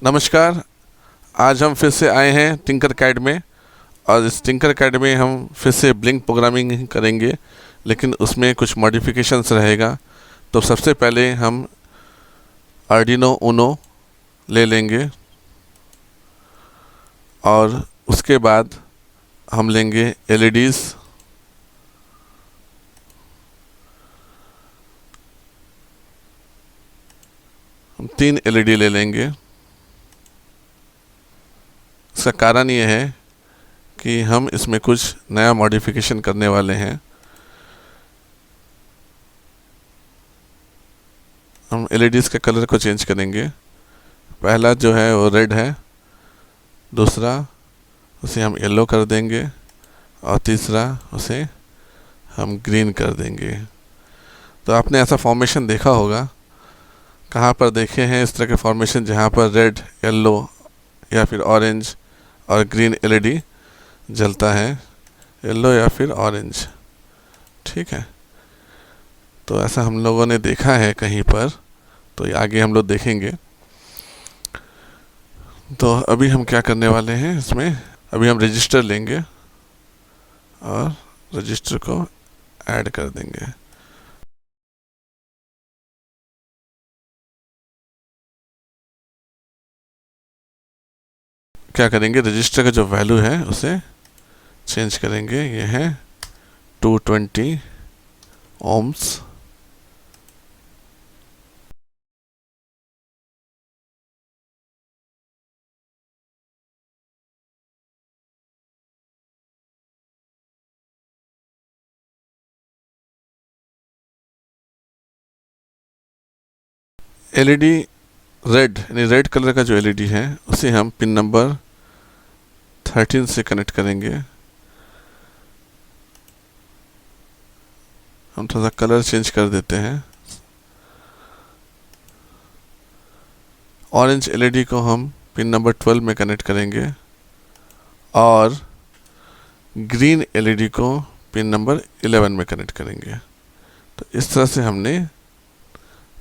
नमस्कार। आज हम फिर से आए हैं टिंकरकैड में। और इस टिंकरकैड में हम फिर से ब्लिंक प्रोग्रामिंग ही करेंगे, लेकिन उसमें कुछ मॉडिफिकेशंस रहेगा। तो सबसे पहले हम आर्डिनो उनो ले लेंगे और उसके बाद हम लेंगे एलईडीज़। हम 3 एलईडी ले लेंगे। इसका कारण ये है कि हम इसमें कुछ नया मॉडिफिकेशन करने वाले हैं। हम एलईडीज़ के कलर को चेंज करेंगे। पहला जो है वो रेड है, दूसरा उसे हम येलो कर देंगे और तीसरा उसे हम ग्रीन कर देंगे। तो आपने ऐसा फॉर्मेशन देखा होगा, कहाँ पर देखे हैं इस तरह के फॉर्मेशन जहाँ पर रेड, येलो या फिर ऑरेंज और ग्रीन एलईडी जलता है, येलो या फिर ऑरेंज। ठीक है, तो ऐसा हम लोगों ने देखा है कहीं पर, तो ये आगे हम लोग देखेंगे। तो अभी हम क्या करने वाले हैं इसमें, अभी हम रजिस्टर लेंगे और रजिस्टर को ऐड कर देंगे। क्या करेंगे, रजिस्टर का जो वैल्यू है उसे चेंज करेंगे। ये है 220 ओम्स। एलईडी रेड, यानी रेड कलर का जो एलईडी है उसे हम पिन नंबर 13 से कनेक्ट करेंगे। हम थोड़ा कलर चेंज कर देते हैं। ऑरेंज एलईडी को हम पिन नंबर 12 में कनेक्ट करेंगे और ग्रीन एलईडी को पिन नंबर 11 में कनेक्ट करेंगे। तो इस तरह से हमने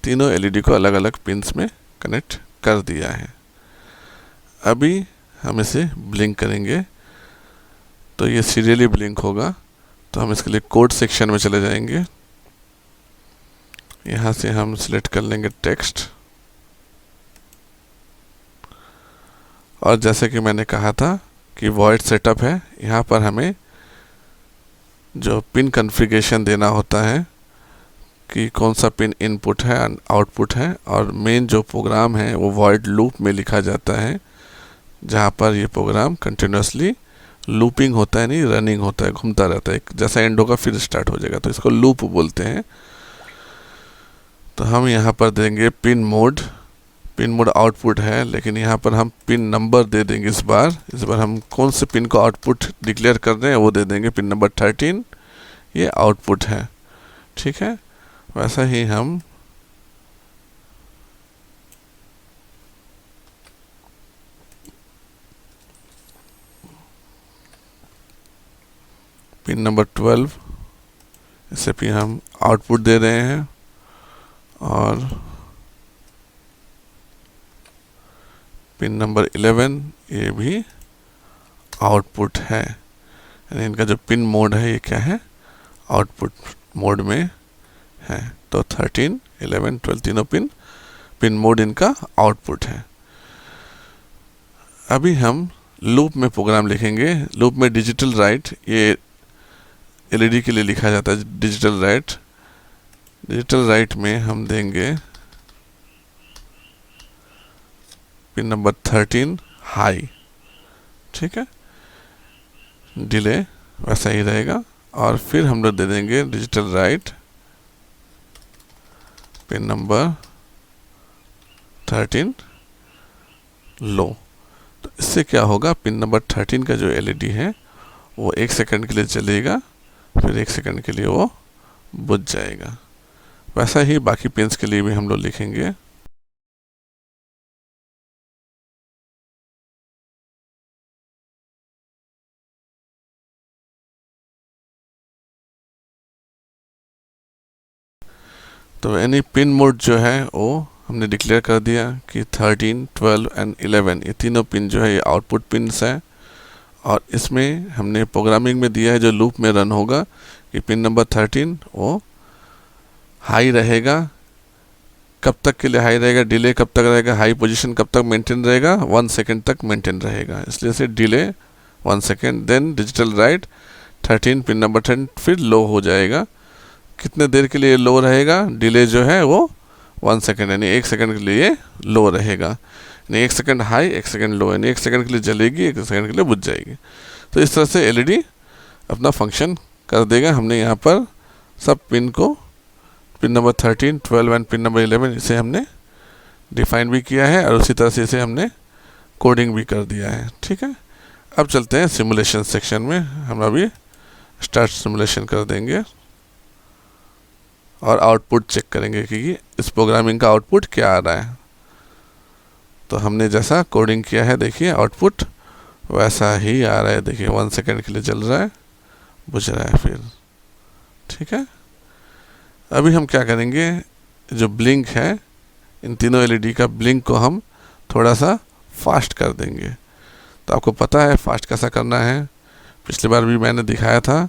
तीनों एलईडी को अलग अलग पिन्स में कनेक्ट कर दिया है। अभी हम इसे ब्लिंक करेंगे तो ये सीरियली ब्लिंक होगा। तो हम इसके लिए कोड सेक्शन में चले जाएंगे। यहाँ से हम सिलेक्ट कर लेंगे टेक्स्ट, और जैसे कि मैंने कहा था कि वॉइड सेटअप है, यहाँ पर हमें जो पिन कॉन्फ़िगरेशन देना होता है कि कौन सा पिन इनपुट है आउटपुट है, और मेन जो प्रोग्राम है वो वॉइड लूप में लिखा जाता है, जहाँ पर ये प्रोग्राम कंटिन्यूसली लूपिंग होता है, नहीं रनिंग होता है, घूमता रहता है। जैसा एंड होगा फिर स्टार्ट हो जाएगा, तो इसको लूप बोलते हैं। तो हम यहाँ पर देंगे pin mode. Pin mode output है, लेकिन यहाँ पर हम पिन नंबर दे देंगे। इस बार हम कौन से पिन को आउटपुट डिक्लेयर कर रहे हैं वो दे देंगे। पिन नंबर 13 ये आउटपुट है। ठीक है, वैसा ही हम पिन नंबर 12 इसे भी हम आउटपुट दे रहे हैं, और पिन नंबर 11 ये भी आउटपुट है। यानी इनका जो पिन मोड है ये क्या है, आउटपुट मोड में है। तो 13, 11, 12 तीनों पिन मोड इनका आउटपुट है। अभी हम लूप में प्रोग्राम लिखेंगे। लूप में डिजिटल राइट, ये एलईडी के लिए लिखा जाता है डिजिटल राइट। डिजिटल राइट में हम देंगे पिन नंबर 13 हाई। ठीक है, डिले वैसा ही रहेगा। और फिर हम लोग दे देंगे डिजिटल राइट पिन नंबर 13 लो। तो इससे क्या होगा, पिन नंबर 13 का जो एलईडी है वो 1 सेकंड के लिए चलेगा, फिर 1 सेकंड के लिए वो बुझ जाएगा। वैसा ही बाकी पिन्स के लिए भी हम लोग लिखेंगे। तो यानी पिन मोड जो है वो हमने डिक्लेयर कर दिया कि 13, 12 एंड 11 ये तीनों पिन जो है ये आउटपुट पिन्स हैं। और इसमें हमने प्रोग्रामिंग में दिया है जो लूप में रन होगा कि पिन नंबर 13 वो हाई रहेगा। कब तक के लिए हाई रहेगा, डिले कब तक रहेगा, हाई पोजीशन कब तक मेंटेन रहेगा, 1 सेकेंड तक मेंटेन रहेगा, इसलिए से डिले 1 सेकेंड। Then digital write 13 pin number 10 फिर लो हो जाएगा। कितने देर के लिए लो रहेगा, डिले जो है वो 1 सेकेंड यानी 1 सेकेंड के लिए लो रहेगा, यानी 1 सेकेंड हाई 1 सेकेंड लो, यानी 1 सेकेंड के लिए जलेगी 1 सेकेंड के लिए बुझ जाएगी। तो इस तरह से एलईडी अपना फंक्शन कर देगा। हमने यहाँ पर सब पिन को, pin number 13, 12 and pin number 11 इसे हमने डिफाइन भी किया है और उसी तरह से इसे हमने कोडिंग भी कर दिया है। ठीक है, अब चलते हैं सिमुलेशन सेक्शन में। हम अभी स्टार्ट सिमुलेशन कर देंगे और आउटपुट चेक करेंगे कि इस प्रोग्रामिंग का आउटपुट क्या आ रहा है। तो हमने जैसा कोडिंग किया है देखिए आउटपुट वैसा ही आ रहा है। देखिए 1 सेकेंड के लिए जल रहा है, बुझ रहा है फिर। ठीक है, अभी हम क्या करेंगे, जो ब्लिंक है इन तीनों एलईडी का ब्लिंक को हम थोड़ा सा फास्ट कर देंगे। तो आपको पता है फास्ट कैसा करना है, पिछली बार भी मैंने दिखाया था।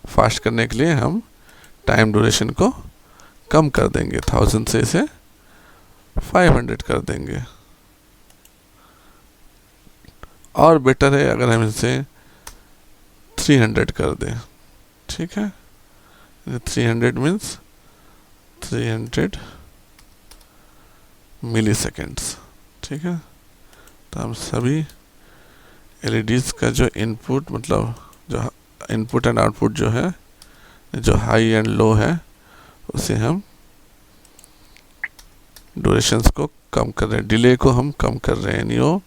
फास्ट करने के लिए हम टाइम ड्यूरेशन को कम कर देंगे, 1000 से इसे 500 कर देंगे। और बेटर है अगर हम इसे 300 कर दें। ठीक है, 300 मीन्स 300 मिली सेकेंड्स। ठीक है, तो हम सभी एलईडीज का जो इनपुट, मतलब जो इनपुट एंड आउटपुट जो है, जो हाई एंड लो है, उसे हम ड्यूरेशंस को कम कर रहे हैं, डिले को हम कम कर रहे हैं। यानी वो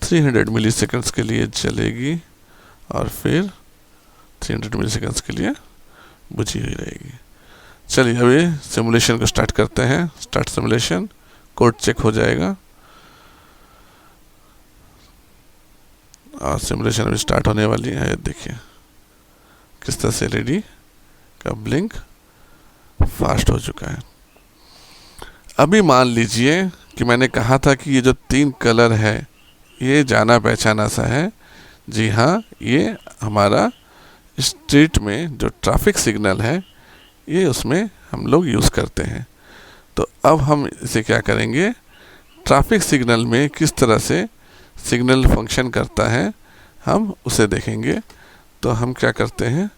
300 मिली सेकेंड्स के लिए चलेगी और फिर 300 मिली सेकेंड्स के लिए बुझी हुई रहेगी। चलिए अभी सिमुलेशन को स्टार्ट करते हैं। स्टार्ट सिमुलेशन, कोड चेक हो जाएगा और सिमुलेशन अभी स्टार्ट होने वाली है। देखिए किस तरह से एलईडी का ब्लिंक फास्ट हो चुका है। अभी मान लीजिए कि मैंने कहा था कि ये जो 3 कलर है ये जाना पहचाना सा है। जी हाँ, ये हमारा स्ट्रीट में जो ट्रैफिक सिग्नल है ये उसमें हम लोग यूज़ करते हैं। तो अब हम इसे क्या करेंगे, ट्रैफिक सिग्नल में किस तरह से सिग्नल फंक्शन करता है हम उसे देखेंगे। तो हम क्या करते हैं,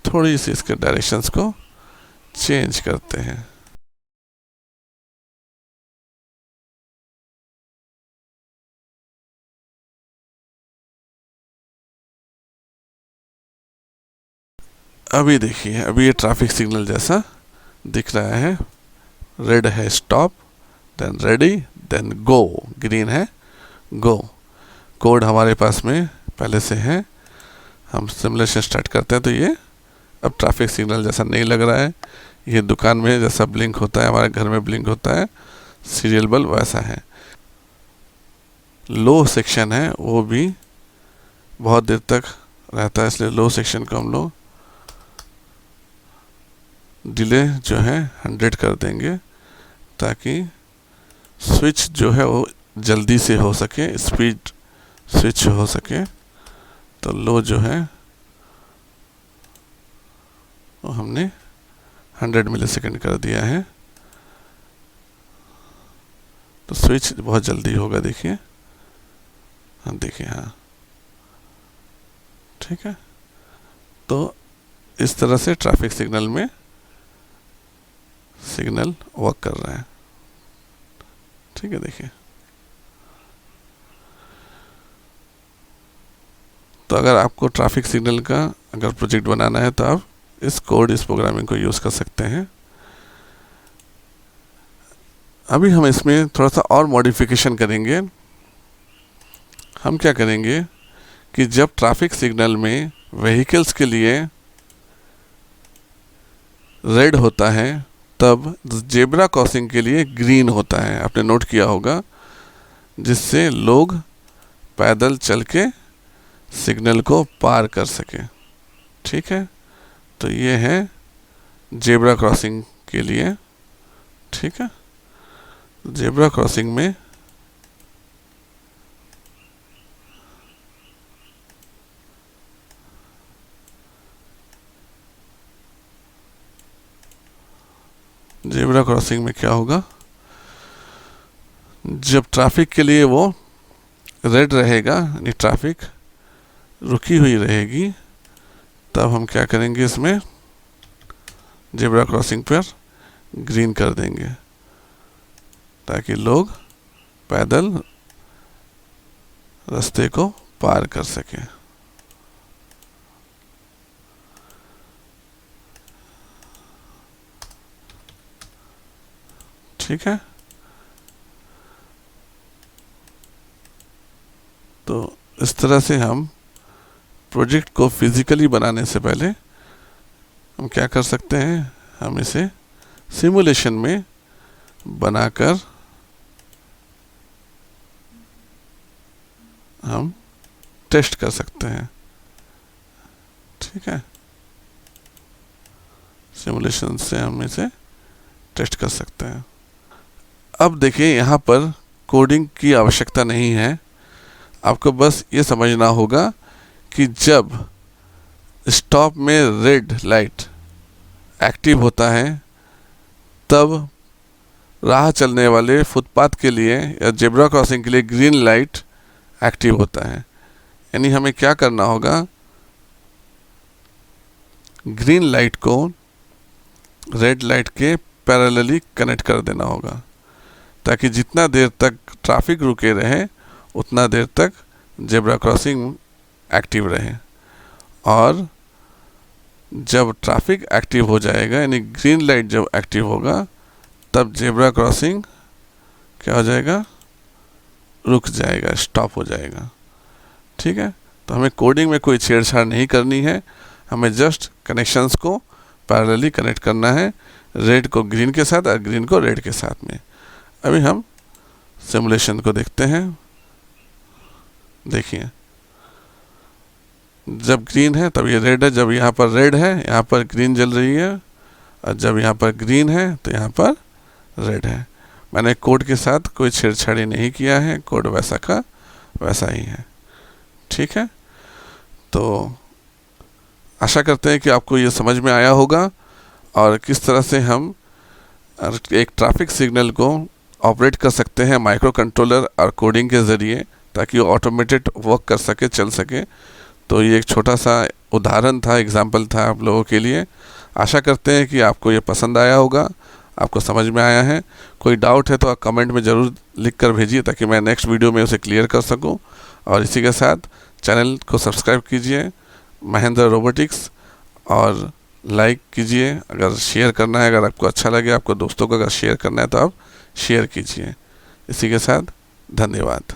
थोड़ी सी इसके डायरेक्शंस को चेंज करते हैं। अभी देखिए, अभी ये ट्रैफिक सिग्नल जैसा दिख रहा है। रेड है stop, then ready, then go, green है गो। कोड हमारे पास में पहले से है। हम सिमुलेशन स्टार्ट करते हैं तो ये अब ट्रैफिक सिग्नल जैसा नहीं लग रहा है। ये दुकान में जैसा ब्लिंक होता है, हमारे घर में ब्लिंक होता है सीरियल बल्ब, वैसा है। लो सेक्शन है वो भी बहुत देर तक रहता है, इसलिए लो सेक्शन को हम लोग डिले जो है 100 कर देंगे ताकि स्विच जो है वो जल्दी से हो सके, स्पीड स्विच हो सके। तो लो जो है वो हमने 100 मिली सेकेंड कर दिया है, तो स्विच बहुत जल्दी होगा। देखिए, हाँ देखिए, हाँ ठीक है। तो इस तरह से ट्रैफिक सिग्नल में सिग्नल वर्क कर रहा है। ठीक है, देखिए। तो अगर आपको ट्रैफिक सिग्नल का अगर प्रोजेक्ट बनाना है तो आप इस प्रोग्रामिंग को यूज़ कर सकते हैं। अभी हम इसमें थोड़ा सा और मॉडिफिकेशन करेंगे। हम क्या करेंगे कि जब ट्रैफिक सिग्नल में व्हीकल्स के लिए रेड होता है तब जेब्रा क्रॉसिंग के लिए ग्रीन होता है। आपने नोट किया होगा, जिससे लोग पैदल चल के सिग्नल को पार कर सके। ठीक है, तो ये है जेब्रा क्रॉसिंग के लिए। ठीक है, जेब्रा क्रॉसिंग में क्या होगा, जब ट्रैफिक के लिए वो रेड रहेगा यानी ट्रैफिक रुकी हुई रहेगी, तब हम क्या करेंगे, इसमें जेब्रा क्रॉसिंग पर ग्रीन कर देंगे ताकि लोग पैदल रास्ते को पार कर सकें। ठीक है, तो इस तरह से हम प्रोजेक्ट को फिजिकली बनाने से पहले हम क्या कर सकते हैं, हम इसे सिमुलेशन में बनाकर हम टेस्ट कर सकते हैं। ठीक है, सिमुलेशन से हम इसे टेस्ट कर सकते हैं। अब देखिए, यहाँ पर कोडिंग की आवश्यकता नहीं है, आपको बस ये समझना होगा कि जब स्टॉप में रेड लाइट एक्टिव होता है, तब राह चलने वाले फुटपाथ के लिए या जेब्रा क्रॉसिंग के लिए ग्रीन लाइट एक्टिव होता है। यानी हमें क्या करना होगा, ग्रीन लाइट को रेड लाइट के पैरेलली कनेक्ट कर देना होगा, ताकि जितना देर तक ट्रैफिक रुके रहे उतना देर तक जेब्रा क्रॉसिंग एक्टिव रहे। और जब ट्रैफिक एक्टिव हो जाएगा, यानी ग्रीन लाइट जब एक्टिव होगा, तब जेब्रा क्रॉसिंग क्या हो जाएगा, रुक जाएगा, स्टॉप हो जाएगा। ठीक है, तो हमें कोडिंग में कोई छेड़छाड़ नहीं करनी है, हमें जस्ट कनेक्शंस को पैरेलली कनेक्ट करना है, रेड को ग्रीन के साथ और ग्रीन को रेड के साथ में। अभी हम सिमुलेशन को देखते हैं। देखिए, जब ग्रीन है तब ये रेड है, जब यहाँ पर रेड है यहाँ पर ग्रीन जल रही है, और जब यहाँ पर ग्रीन है तो यहाँ पर रेड है। मैंने कोड के साथ कोई छेड़छाड़ी नहीं किया है, कोड वैसा का वैसा ही है। ठीक है, तो आशा करते हैं कि आपको ये समझ में आया होगा और किस तरह से हम एक ट्रैफिक सिग्नल को ऑपरेट कर सकते हैं माइक्रो कंट्रोलर और कोडिंग के ज़रिए, ताकि वो ऑटोमेटेड वर्क कर सके, चल सके। तो ये एक छोटा सा उदाहरण था, एग्जाम्पल था आप लोगों के लिए। आशा करते हैं कि आपको ये पसंद आया होगा, आपको समझ में आया है। कोई डाउट है तो आप कमेंट में ज़रूर लिख कर भेजिए, ताकि मैं नेक्स्ट वीडियो में उसे क्लियर कर सकूं। और इसी के साथ चैनल को सब्सक्राइब कीजिए महेंद्र रोबोटिक्स, और लाइक कीजिए। अगर शेयर करना है, अगर आपको अच्छा लगे, आपको दोस्तों को अगर शेयर करना है तो आप शेयर कीजिए। इसी के साथ धन्यवाद।